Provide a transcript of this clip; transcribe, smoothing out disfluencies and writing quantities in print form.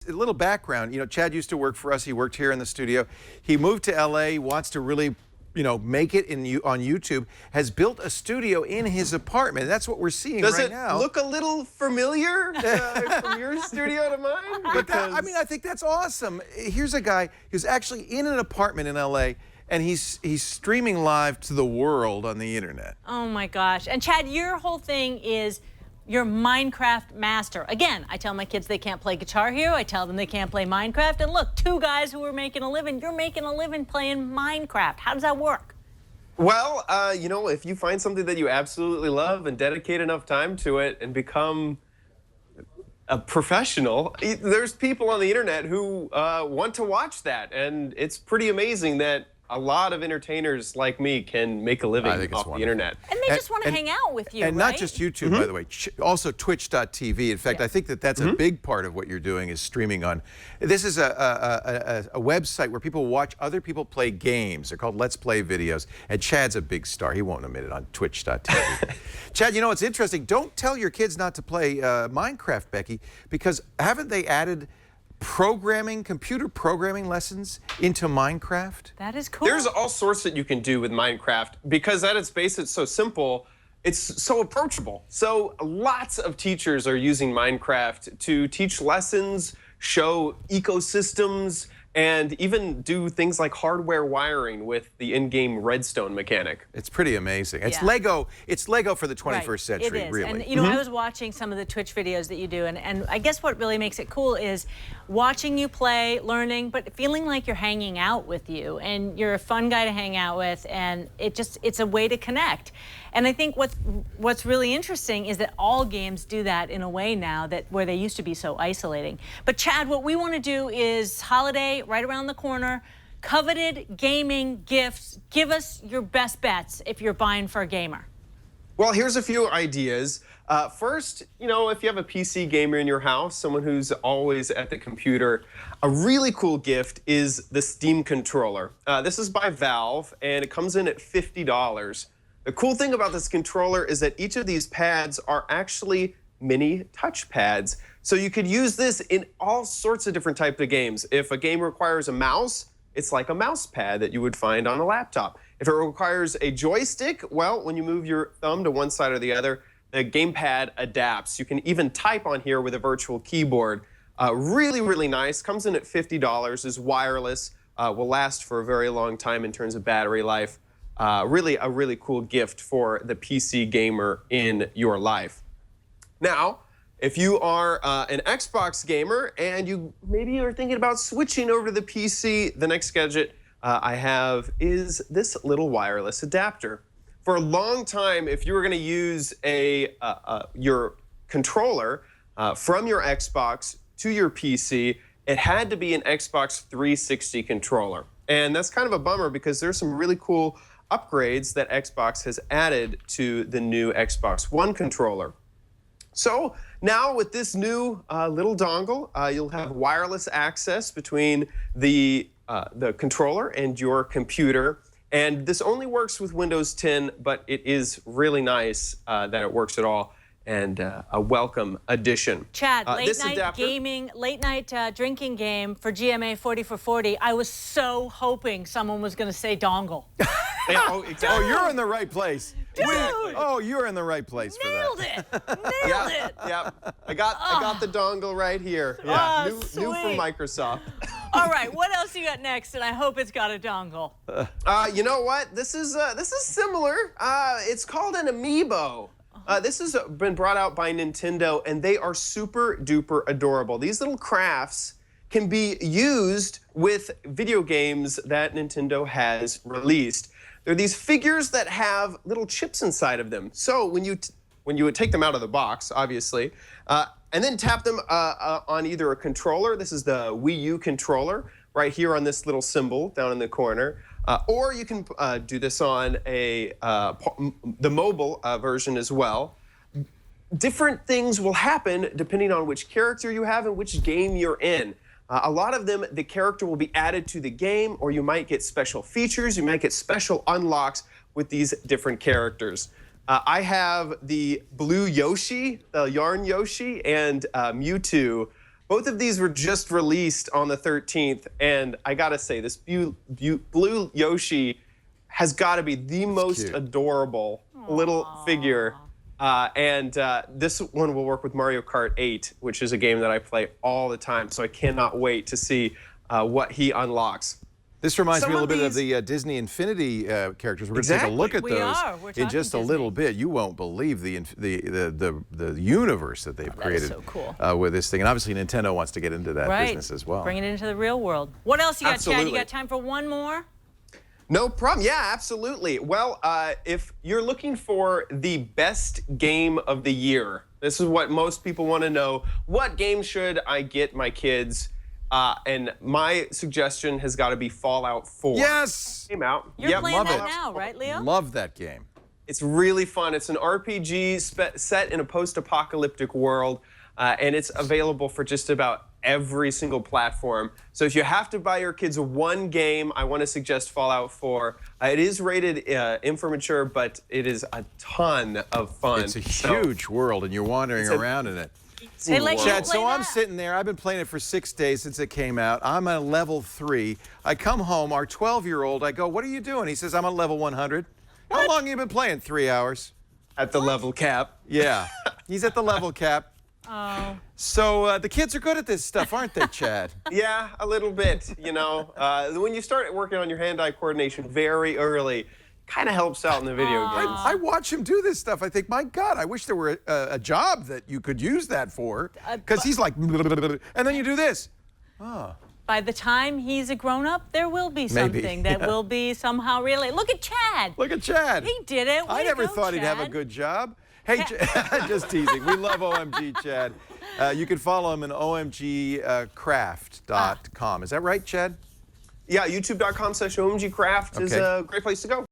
A little background, Chad used to work for us. He worked here in the studio. He moved to LA, wants to really, make it on YouTube, has built a studio in his apartment. That's what we're seeing right now. Does it look a little familiar from your studio to mine? But I think that's awesome. Here's a guy who's actually in an apartment in LA, and he's streaming live to the world on the internet. Oh my gosh. And Chad, your whole thing is you're Minecraft master. Again, I tell my kids they can't play Guitar Hero. I tell them they can't play Minecraft. And look, two guys who are making a living. You're making a living playing Minecraft. How does that work? Well, if you find something that you absolutely love and dedicate enough time to it and become a professional, there's people on the internet who want to watch that. And it's pretty amazing that a lot of entertainers like me can make a living off the internet. And they just want to hang out with you, and right? not just YouTube, by the way, also Twitch.tv. In fact, I think that's a big part of what you're doing is streaming on. This is a website where people watch other people play games. They're called Let's Play videos. And Chad's a big star. He won't admit it on Twitch.tv. Chad, it's interesting. Don't tell your kids not to play Minecraft, Becky, because haven't they added computer programming lessons into Minecraft? That is cool. There's all sorts that you can do with Minecraft because at its base it's so simple, it's so approachable. So lots of teachers are using Minecraft to teach lessons, show ecosystems, and even do things like hardware wiring with the in-game redstone mechanic. It's pretty amazing. It's Lego. It's Lego for the 21st century, it is. really. And I was watching some of the Twitch videos that you do, and I guess what really makes it cool is watching you play, learning, but feeling like you're hanging out with you, and you're a fun guy to hang out with, and it's a way to connect. And I think what's really interesting is that all games do that in a way now where they used to be so isolating. But Chad, what we want to do is holiday right around the corner, coveted gaming gifts. Give us your best bets if you're buying for a gamer. Well, here's a few ideas. First, if you have a PC gamer in your house, someone who's always at the computer, a really cool gift is the Steam controller. This is by Valve, and it comes in at $50. The cool thing about this controller is that each of these pads are actually mini touch pads. So you could use this in all sorts of different types of games. If a game requires a mouse, it's like a mouse pad that you would find on a laptop. If it requires a joystick, well, when you move your thumb to one side or the other, the gamepad adapts. You can even type on here with a virtual keyboard. Really, really nice. Comes in at $50, is wireless, will last for a very long time in terms of battery life. Really a really cool gift for the PC gamer in your life. Now, if you are an Xbox gamer and you maybe are thinking about switching over to the PC, the next gadget I have is this little wireless adapter. For a long time, if you were going to use your controller from your Xbox to your PC, it had to be an Xbox 360 controller. And that's kind of a bummer because there's some really cool upgrades that Xbox has added to the new Xbox One controller. So now with this new little dongle, you'll have wireless access between the controller and your computer. And this only works with Windows 10, but it is really nice that it works at all, and a welcome addition. Chad, late night gaming, late night drinking game for GMA 40 for 40. I was so hoping someone was going to say dongle. Yeah, exactly. Oh, you're in the right place. Dude! Oh, you're in the right place for that. Nailed it! Nailed it! Yeah, I got the dongle right here. Yeah, new from Microsoft. All right, what else you got next? And I hope it's got a dongle. You know what? This is similar. It's called an amiibo. This has been brought out by Nintendo, and they are super duper adorable. These little crafts can be used with video games that Nintendo has released. They're these figures that have little chips inside of them. So when you would take them out of the box, obviously, and then tap them on either a controller. This is the Wii U controller right here on this little symbol down in the corner. Or you can do this on the mobile version as well. Different things will happen depending on which character you have and which game you're in. A lot of them, the character will be added to the game, or you might get special features, you might get special unlocks with these different characters. I have the blue Yoshi, the yarn Yoshi, and Mewtwo. Both of these were just released on the 13th, and I gotta say, this blue Yoshi has got to be the most cute. adorable little figure. This one will work with Mario Kart 8, which is a game that I play all the time. So I cannot wait to see what he unlocks. This reminds me a Some little of bit of the Disney Infinity characters. We're going to take a look at We those are. We're in just a talking little Disney. bit. You won't believe the universe that they've That is created so cool. with this thing. And obviously Nintendo wants to get into that Right. business as well. Bring it into the real world. What else you got, Chad? Absolutely. You got time for one more? No problem. Yeah, absolutely. Well, if you're looking for the best game of the year, this is what most people want to know. What game should I get my kids? And my suggestion has got to be Fallout 4. Yes! Came out. You're playing love that it. now, right, Leo? Love that game. It's really fun. It's an RPG set in a post-apocalyptic world, and it's available for just about every single platform. So if you have to buy your kids one game, I want to suggest Fallout 4. It is rated M for mature, but it is a ton of fun. It's a huge world, and you're wandering around in it. Hey, let you Chad, play so I'm that. sitting there. I've been playing it for 6 days since it came out. I'm at level 3. I come home, our 12-year-old, I go, what are you doing? He says, I'm at level 100. How long have you been playing? 3 hours. At the level cap. Yeah, he's at the level cap. Oh. So the kids are good at this stuff, aren't they, Chad? Yeah, a little bit, you know. When you start working on your hand-eye coordination very early, kind of helps out in the video games. I watch him do this stuff. I think, my God, I wish there were a job that you could use that for. Because he's like, and then you do this. By the time he's a grown-up, there will be something that will be somehow really. Look at Chad. Look at Chad. He did it. I Way to never go, thought he'd have a Chad. good job. Hey, just teasing. We love OMG Chad. You can follow him at omgcraft.com. Is that right, Chad? Yeah, youtube.com/omgcraft is Okay. a great place to go.